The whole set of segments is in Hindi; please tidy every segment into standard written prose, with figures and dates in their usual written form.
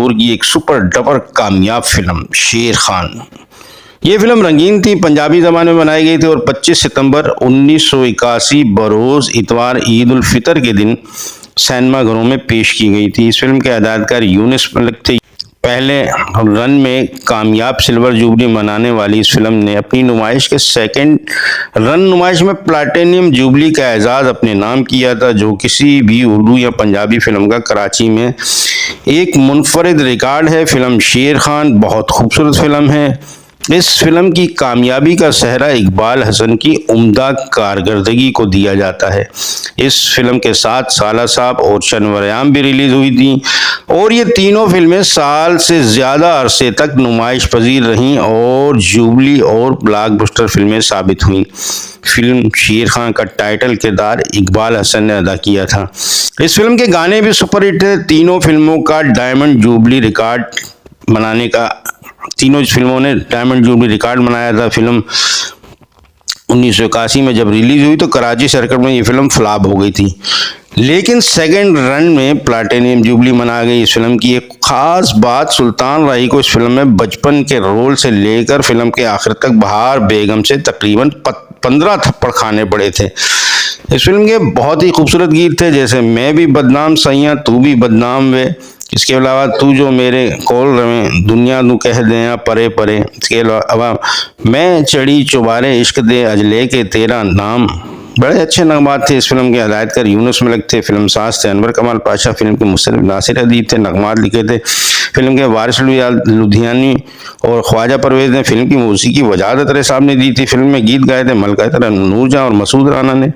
और की एक सुपर डपर कामयाब फिल्म शेर खान। ये फिल्म रंगीन थी, पंजाबी ज़बान में बनाई गई थी और 25 सितंबर 1981 बरोज़ इतवार ईद उल फितर के दिन सिनेमा घरों में पेश की गई थी। इस फिल्म के हदायतकार यूनुस मलिक थे। पहले रन में कामयाब सिल्वर जुबली मनाने वाली इस फिल्म ने अपनी नुमाइश के सेकंड रन नुमाइश में प्लैटिनम जुबली का एजाज़ अपने नाम किया था, जो किसी भी उर्दू या पंजाबी फिल्म का कराची में एक मुनफरिद रिकॉर्ड है। फिल्म शेर खान बहुत खूबसूरत फिल्म है। इस फिल्म की कामयाबी का सेहरा इकबाल हसन की उम्दा कारकर्दगी को दिया जाता है। इस फिल्म के साथ साला साहब और शनवरयाम भी रिलीज हुई थी और ये तीनों फिल्में साल से ज़्यादा अरसे तक नुमाइश पजीर रहीं और जुबली और ब्लॉकबस्टर फिल्में साबित हुईं। फिल्म शेर खान का टाइटल किरदार इकबाल हसन ने अदा किया था। इस फिल्म के गाने भी सुपरहिट थे। तीनों फिल्मों ने डायमंड जुबली रिकॉर्ड बनाया था। फिल्म 1981 में जब रिलीज हुई तो कराची सर्किट में ये फिल्म फ्लॉप हो गई थी, लेकिन सेकंड रन में प्लैटिनम जुबली मना गई। इस फिल्म की एक खास बात सुल्तान राही को इस फिल्म में बचपन के रोल से लेकर फिल्म के आखिर तक बहार बेगम से तकरीबन 15 थप्पड़ खाने पड़े थे। इस फिल्म के बहुत ही खूबसूरत गीत थे, जैसे मैं भी बदनाम सैया तू भी बदनाम वे, इसके अलावा तू जो मेरे कोल रवे दुनिया नू कह दें परे परे, इसके अलावा मैं चढ़ी चुबारे इश्क दे अजले के तेरा नाम। बड़े अच्छे नगमात थे। इस फिल्म के हदायतकार यूनुस मलिक थे, फिल्म साज थे अनवर कमाल पाशा, फिल्म के मुसन्निफ नासिर अदीब थे, नगमात लिखे थे फिल्म के वारिस लुधियानी और ख्वाजा परवेज ने। फिल्म की मौसीकी वजाहत अतरे साहब ने दी थी। फिल्म में गीत गाए थे मलका नूरजहां और मसूद राना ने।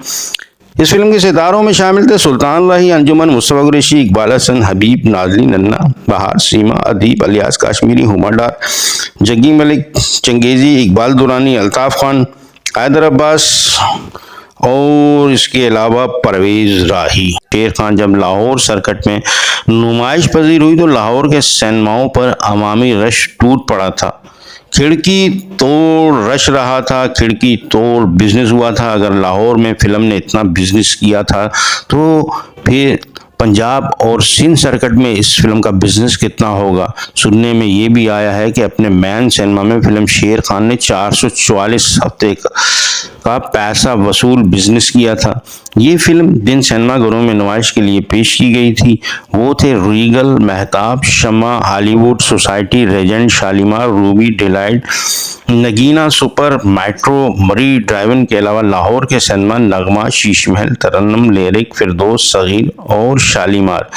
इस फिल्म के सितारों में शामिल थे सुल्तान राही, अंजुमन, मुस्तफा कुरैशी, इकबाल हसन, हबीब, नाज़नीन नन्ना, बहार, सीमा, अदीब, अलियास काश्मीरी, हुमा डार, जग्गी मलिक, चंगेजी, इकबाल दुरानी, अल्ताफ खान, हैदर अब्बास और इसके अलावा परवेज राही। शेर खान जब लाहौर सर्किट में नुमाइश पजीर हुई तो लाहौर के सिनेमाओं पर अवामी रश टूट पड़ा था। खिड़की तोड़ रश रहा था, खिड़की तोड़ बिजनेस हुआ था। अगर लाहौर में फिल्म ने इतना बिजनेस किया था तो फिर पंजाब और सिंध सर्किट में इस फिल्म का बिजनेस कितना होगा। सुनने में ये भी आया है कि अपने मैन सिनेमा में फिल्म शेर खान ने 444 हफ्ते का पैसा वसूल बिजनेस किया था। ये फिल्म जिन सिनेमा घरों में नुमाइश के लिए पेश की गई थी वो थे Regal, Mahtab, Shama, Hollywood, Society, Regent, Shalimar, Ruby, Delight, Nagina, Super, Metro, Murree, drive in के अलावा लाहौर के सिनेमा नगमा, शीश महल, तरन्नुम, लिरिक, फिरदौस, सगीर और शालीमार।